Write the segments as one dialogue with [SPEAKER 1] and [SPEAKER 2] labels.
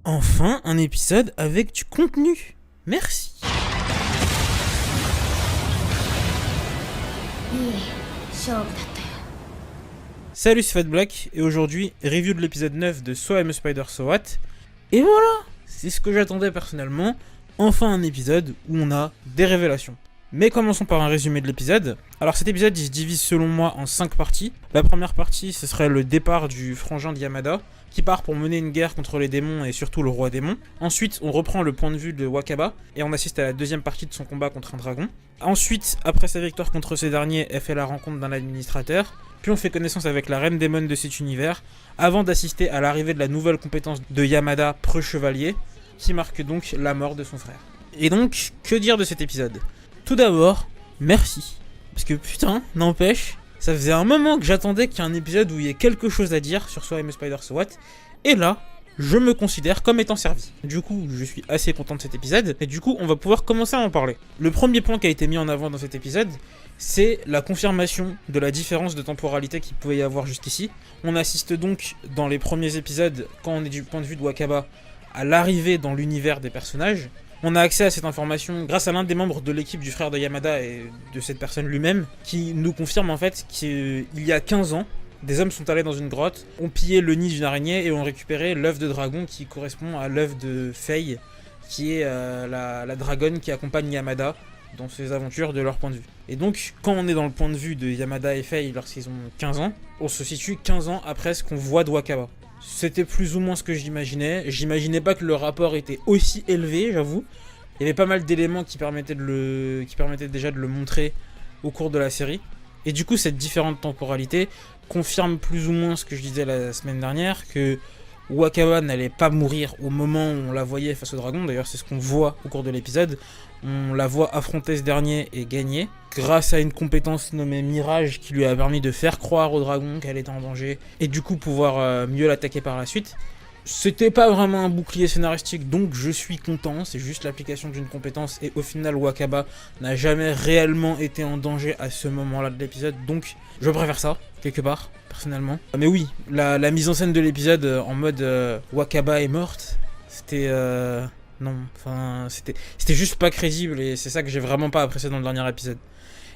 [SPEAKER 1] Enfin, un épisode avec du contenu. Merci. Salut, c'est Fat Black, et aujourd'hui, review de l'épisode 9 de So I'm a Spider So What. Et voilà, c'est ce que j'attendais personnellement. Enfin un épisode où on a des révélations. Mais commençons par un résumé de l'épisode. Alors cet épisode il se divise selon moi en 5 parties. La première partie ce serait le départ du frangin de Yamada, qui part pour mener une guerre contre les démons et surtout le roi démon. Ensuite on reprend le point de vue de Wakaba et on assiste à la deuxième partie de son combat contre un dragon. Ensuite, après sa victoire contre ces derniers, elle fait la rencontre d'un administrateur. Puis on fait connaissance avec la reine démon de cet univers, avant d'assister à l'arrivée de la nouvelle compétence de Yamada, preux-chevalier, qui marque donc la mort de son frère. Et donc, que dire de cet épisode ? Tout d'abord, merci. Parce que putain, n'empêche, ça faisait un moment que j'attendais qu'il y ait un épisode où il y ait quelque chose à dire sur So I'm a Spider So What. Et là, je me considère comme étant servi. Du coup, je suis assez content de cet épisode. Et du coup, on va pouvoir commencer à en parler. Le premier point qui a été mis en avant dans cet épisode, c'est la confirmation de la différence de temporalité qu'il pouvait y avoir jusqu'ici. On assiste donc, dans les premiers épisodes, quand on est du point de vue de Wakaba, à l'arrivée dans l'univers des personnages. On a accès à cette information grâce à l'un des membres de l'équipe du frère de Yamada et de cette personne lui-même, qui nous confirme en fait qu'il y a 15 ans, des hommes sont allés dans une grotte, ont pillé le nid d'une araignée et ont récupéré l'œuf de dragon qui correspond à l'œuf de Faye, qui est la dragonne qui accompagne Yamada dans ses aventures de leur point de vue. Et donc, quand on est dans le point de vue de Yamada et Faye lorsqu'ils ont 15 ans, on se situe 15 ans après ce qu'on voit de Wakaba. C'était plus ou moins ce que j'imaginais. J'imaginais pas que le rapport était aussi élevé, j'avoue. Il y avait pas mal d'éléments qui permettaient déjà de le montrer au cours de la série. Et du coup, cette différente temporalité confirme plus ou moins ce que je disais la semaine dernière, que Wakaba n'allait pas mourir au moment où on la voyait face au dragon. D'ailleurs, c'est ce qu'on voit au cours de l'épisode. On la voit affronter ce dernier et gagner, grâce à une compétence nommée Mirage qui lui a permis de faire croire au dragon qu'elle était en danger, et du coup pouvoir mieux l'attaquer par la suite. C'était pas vraiment un bouclier scénaristique, donc je suis content, c'est juste l'application d'une compétence, et au final Wakaba n'a jamais réellement été en danger à ce moment-là de l'épisode, donc je préfère ça, quelque part, personnellement. Mais oui, la mise en scène de l'épisode en mode Wakaba est morte, c'était... Non, enfin, c'était juste pas crédible, et c'est ça que j'ai vraiment pas apprécié dans le dernier épisode.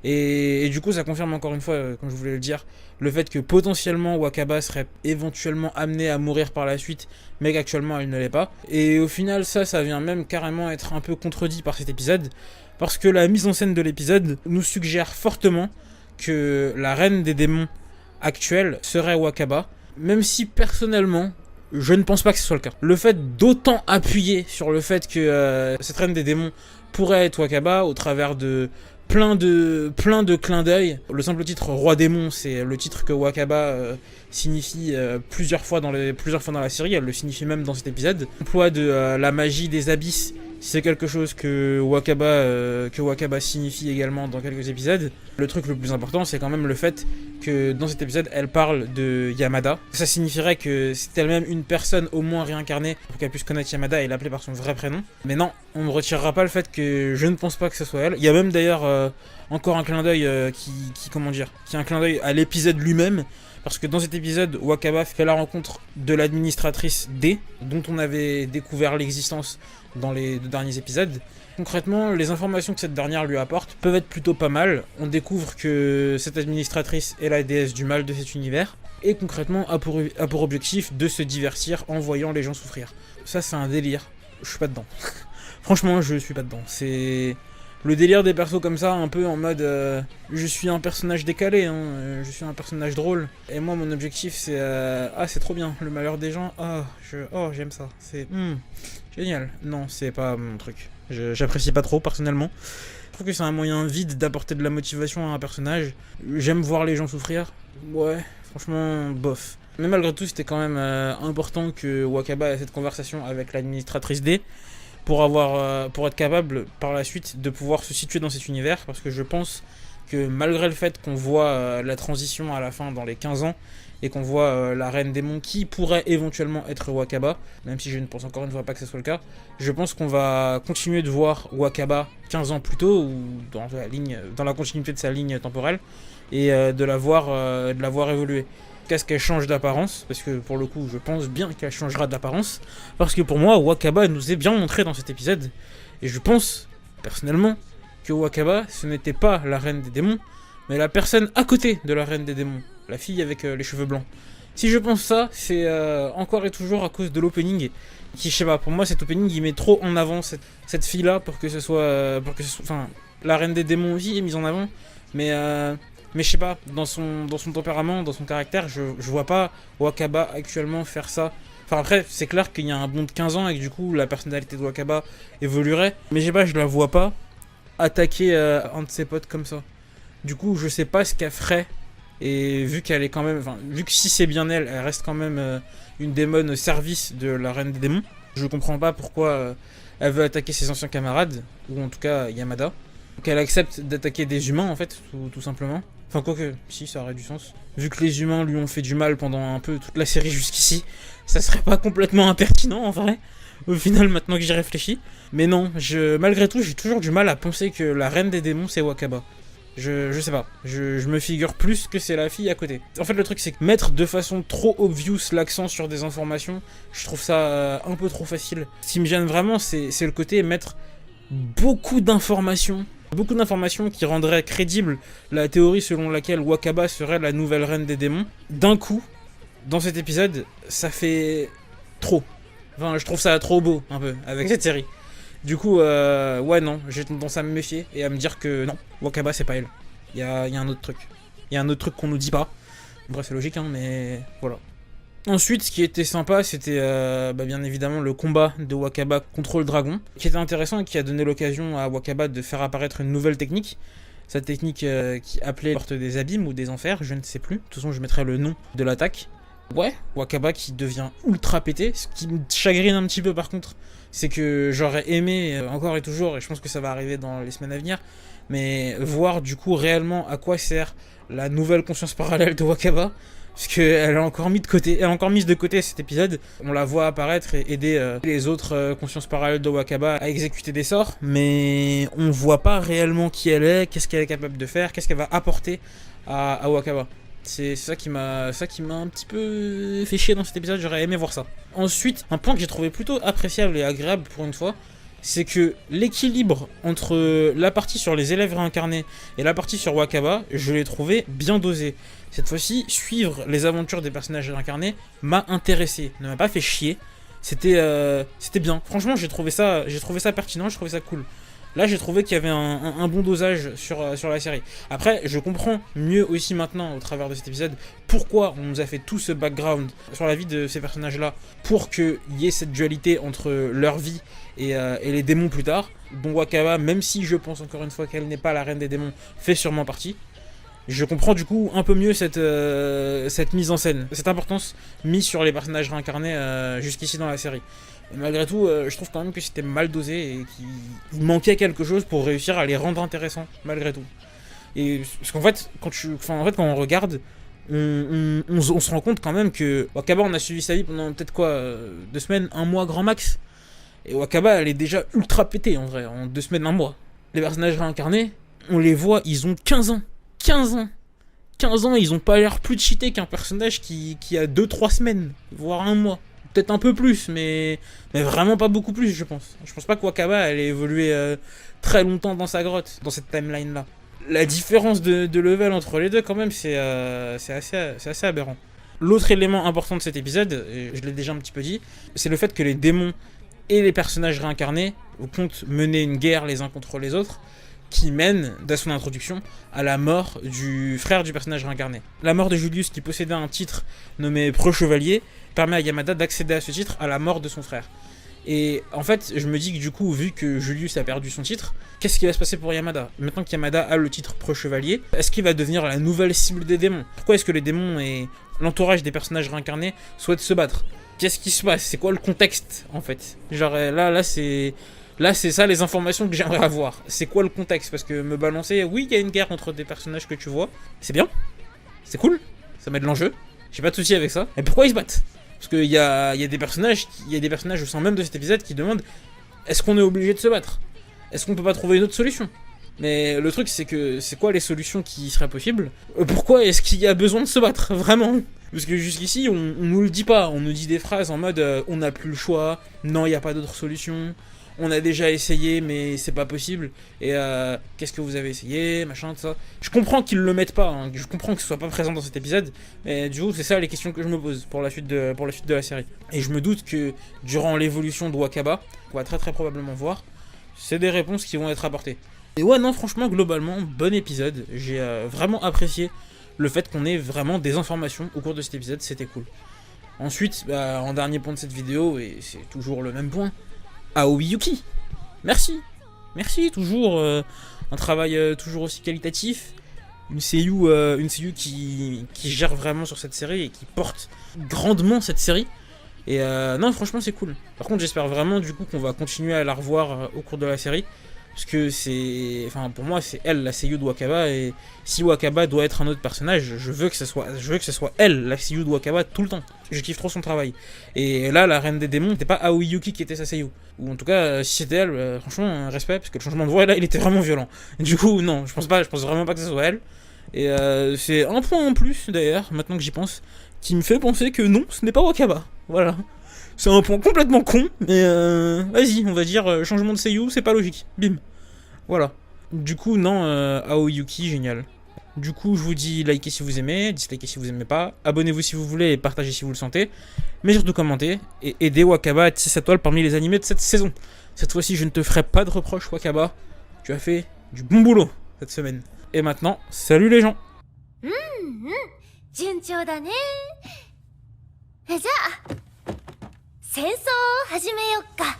[SPEAKER 1] Et du coup, ça confirme encore une fois, comme je voulais le dire, le fait que potentiellement Wakaba serait éventuellement amenée à mourir par la suite, mais qu'actuellement elle ne l'est pas. Et au final, ça vient même carrément être un peu contredit par cet épisode, parce que la mise en scène de l'épisode nous suggère fortement que la reine des démons actuelle serait Wakaba, même si personnellement, je ne pense pas que ce soit le cas. Le fait d'autant appuyer sur le fait que cette reine des démons pourrait être Wakaba au travers de plein de clins d'œil. Le simple titre Roi démon, c'est le titre que Wakaba signifie plusieurs fois dans la série. Elle le signifie même dans cet épisode. L'emploi de la magie des abysses, c'est quelque chose que Wakaba signifie également dans quelques épisodes. Le truc le plus important, c'est quand même le fait que dans cet épisode, elle parle de Yamada. Ça signifierait que c'est elle-même une personne au moins réincarnée pour qu'elle puisse connaître Yamada et l'appeler par son vrai prénom. Mais non, on ne retirera pas le fait que je ne pense pas que ce soit elle. Il y a même d'ailleurs encore un clin d'œil qui est un clin d'œil à l'épisode lui-même. Parce que dans cet épisode, Wakaba fait la rencontre de l'administratrice D, dont on avait découvert l'existence dans les 2 derniers épisodes. Concrètement, les informations que cette dernière lui apporte peuvent être plutôt pas mal. On découvre que cette administratrice est la déesse du mal de cet univers, et concrètement a pour objectif de se divertir en voyant les gens souffrir. Ça, c'est un délire. Je suis pas dedans. Franchement, je suis pas dedans. C'est... Le délire des persos comme ça, un peu en mode je suis un personnage décalé, je suis un personnage drôle. Et moi, mon objectif, c'est c'est trop bien, le malheur des gens, j'aime ça, c'est génial. Non, c'est pas mon truc. J'apprécie pas trop, personnellement. Je trouve que c'est un moyen vide d'apporter de la motivation à un personnage. J'aime voir les gens souffrir. Ouais, franchement, bof. Mais malgré tout, c'était quand même important que Wakaba ait cette conversation avec l'administratrice D, pour être capable par la suite de pouvoir se situer dans cet univers, parce que je pense que malgré le fait qu'on voit la transition à la fin dans les 15 ans, et qu'on voit la reine démon qui pourrait éventuellement être Wakaba, même si je ne pense encore une fois pas que ce soit le cas, je pense qu'on va continuer de voir Wakaba 15 ans plus tôt, ou dans la continuité de sa ligne temporelle, et de la voir évoluer. Qu'est-ce qu'elle change d'apparence, parce que pour le coup je pense bien qu'elle changera d'apparence, parce que pour moi Wakaba nous est bien montré dans cet épisode, et je pense personnellement que Wakaba ce n'était pas la reine des démons, mais la personne à côté de la reine des démons, la fille avec les cheveux blancs. Si je pense ça, c'est encore et toujours à cause de l'opening, qui, je sais pas, pour moi cet opening il met trop en avant cette fille là pour que ce soit, enfin, la reine des démons aussi est mise en avant, mais je sais pas, dans son tempérament, dans son caractère, je vois pas Wakaba actuellement faire ça. Enfin après, c'est clair qu'il y a un bond de 15 ans et que du coup la personnalité de Wakaba évoluerait, mais je sais pas, je la vois pas attaquer un de ses potes comme ça. Du coup, je sais pas ce qu'elle ferait. Et vu qu'elle est quand même, enfin, vu que si c'est bien elle reste quand même une démon au service de la reine des démons. Je comprends pas pourquoi elle veut attaquer ses anciens camarades, ou en tout cas Yamada. Qu'elle accepte d'attaquer des humains en fait, tout simplement. Enfin quoique, si ça aurait du sens. Vu que les humains lui ont fait du mal pendant un peu toute la série jusqu'ici, ça serait pas complètement impertinent en vrai. Au final, maintenant que j'y réfléchis. Mais non, malgré tout, j'ai toujours du mal à penser que la reine des démons c'est Wakaba. Je sais pas, je me figure plus que c'est la fille à côté. En fait le truc c'est que mettre de façon trop obvious l'accent sur des informations, je trouve ça un peu trop facile. Ce qui me gêne vraiment c'est le côté mettre beaucoup d'informations qui rendraient crédible la théorie selon laquelle Wakaba serait la nouvelle reine des démons. D'un coup, dans cet épisode, ça fait trop. Enfin je trouve ça trop beau un peu avec cette série. Du coup, ouais, non, j'ai tendance à me méfier et à me dire que non, Wakaba c'est pas elle. Il y a un autre truc. Il y a un autre truc qu'on nous dit pas. Bref, c'est logique, hein, mais voilà. Ensuite, ce qui était sympa, c'était bien évidemment le combat de Wakaba contre le dragon, qui était intéressant et qui a donné l'occasion à Wakaba de faire apparaître une nouvelle technique. Cette technique qui appelait porte des abîmes ou des enfers, je ne sais plus. De toute façon, je mettrai le nom de l'attaque. Ouais, Wakaba qui devient ultra pété. Ce qui me chagrine un petit peu par contre, c'est que j'aurais aimé, encore et toujours, et je pense que ça va arriver dans les semaines à venir, mais voir du coup réellement à quoi sert la nouvelle conscience parallèle de Wakaba, parce qu'elle est encore mise de côté cet épisode. On la voit apparaître et aider les autres consciences parallèles de Wakaba à exécuter des sorts, mais on voit pas réellement qui elle est, qu'est-ce qu'elle est capable de faire, qu'est-ce qu'elle va apporter à Wakaba. C'est ça qui m'a un petit peu fait chier dans cet épisode, j'aurais aimé voir ça. Ensuite, un point que j'ai trouvé plutôt appréciable et agréable pour une fois, c'est que l'équilibre entre la partie sur les élèves réincarnés et la partie sur Wakaba, je l'ai trouvé bien dosé. Cette fois-ci, suivre les aventures des personnages réincarnés m'a intéressé, ne m'a pas fait chier. C'était bien. Franchement, j'ai trouvé ça pertinent, j'ai trouvé ça cool. Là, j'ai trouvé qu'il y avait un bon dosage sur la série. Après, je comprends mieux aussi maintenant, au travers de cet épisode, pourquoi on nous a fait tout ce background sur la vie de ces personnages-là, pour qu'il y ait cette dualité entre leur vie et les démons plus tard, dont Wakaba, même si je pense encore une fois qu'elle n'est pas la reine des démons, fait sûrement partie. Je comprends du coup un peu mieux cette mise en scène, cette importance mise sur les personnages réincarnés jusqu'ici dans la série. Et malgré tout, je trouve quand même que c'était mal dosé et qu'il manquait quelque chose pour réussir à les rendre intéressants, malgré tout. Et parce qu'en fait, quand on regarde, on se rend compte quand même que Wakaba, on a suivi sa vie pendant peut-être 2 semaines, 1 mois grand max. Et Wakaba, elle est déjà ultra pétée en vrai, en 2 semaines, 1 mois. Les personnages réincarnés, on les voit, ils ont 15 ans. 15 ans 15 ans, ils ont pas l'air plus cheatés qu'un personnage qui a 2-3 semaines, voire 1 mois. Peut-être un peu plus, mais vraiment pas beaucoup plus, je pense. Je pense pas que Wakaba, elle ait évolué très longtemps dans sa grotte, dans cette timeline-là. La différence de level entre les deux, quand même, c'est assez aberrant. L'autre élément important de cet épisode, et je l'ai déjà un petit peu dit, c'est le fait que les démons et les personnages réincarnés comptent mener une guerre les uns contre les autres, qui mène, dès son introduction, à la mort du frère du personnage réincarné. La mort de Julius, qui possédait un titre nommé Preux-Chevalier, permet à Yamada d'accéder à ce titre à la mort de son frère. Et en fait, je me dis que du coup, vu que Julius a perdu son titre, qu'est-ce qui va se passer pour Yamada ? Maintenant que Yamada a le titre Preux-Chevalier, est-ce qu'il va devenir la nouvelle cible des démons ? Pourquoi est-ce que les démons et l'entourage des personnages réincarnés souhaitent se battre ? Qu'est-ce qui se passe ? C'est quoi le contexte, en fait ? Genre, là, c'est... Là, c'est ça les informations que j'aimerais avoir. C'est quoi le contexte? Parce que me balancer, oui, il y a une guerre entre des personnages que tu vois, c'est bien, c'est cool, ça met de l'enjeu, j'ai pas de souci avec ça. Mais pourquoi ils se battent? Parce qu'il y a des personnages, au sein même de cet épisode qui demandent est-ce qu'on est obligé de se battre? Est-ce qu'on peut pas trouver une autre solution? Mais le truc, c'est que c'est quoi les solutions qui seraient possibles? Pourquoi est-ce qu'il y a besoin de se battre? Vraiment? Parce que jusqu'ici, on nous le dit pas. On nous dit des phrases en mode on n'a plus le choix, non, il n'y a pas d'autre solution, on a déjà essayé, mais c'est pas possible. Et qu'est-ce que vous avez essayé, machin, tout ça. Je comprends qu'ils le mettent pas, hein. Je comprends que ce soit pas présent dans cet épisode. Mais du coup, c'est ça les questions que je me pose pour la suite de la série. Et je me doute que durant l'évolution de Wakaba, qu'on va très très probablement voir, c'est des réponses qui vont être apportées. Et ouais, non, franchement, globalement, bon épisode. J'ai vraiment apprécié le fait qu'on ait vraiment des informations au cours de cet épisode, c'était cool. Ensuite, en dernier point de cette vidéo, et c'est toujours le même point, Aoi Yuki. Merci, toujours un travail toujours aussi qualitatif. Une seiyuu qui gère vraiment sur cette série et qui porte grandement cette série. Et non, franchement, c'est cool. Par contre, j'espère vraiment du coup qu'on va continuer à la revoir au cours de la série. Parce que c'est... Enfin, pour moi, c'est elle, la seiyuu de Wakaba. Et si Wakaba doit être un autre personnage, je veux que ce soit elle, la seiyuu de Wakaba, tout le temps. Je kiffe trop son travail. Et là, la Reine des Démons, c'était pas Aoi Yuki qui était sa seiyuu. Ou en tout cas, si c'était elle, franchement, respect, parce que le changement de voix, là, il était vraiment violent. Et du coup, non, je pense vraiment pas que ce soit elle. Et c'est un point en plus, d'ailleurs, maintenant que j'y pense, qui me fait penser que non, ce n'est pas Wakaba. Voilà. C'est un point complètement con, mais vas-y, on va dire changement de seiyuu, c'est pas logique. Bim. Voilà. Du coup, non, Aoi Yuki, génial. Du coup, je vous dis likez si vous aimez, dislikez si vous aimez pas, abonnez-vous si vous voulez et partagez si vous le sentez. Mais surtout commentez et aidez Wakaba à 6 étoiles parmi les animés de cette saison. Cette fois-ci, je ne te ferai pas de reproche, Wakaba. Tu as fait du bon boulot cette semaine. Et maintenant, salut les gens.
[SPEAKER 2] 順調だね。じゃあ戦争を始めよっか。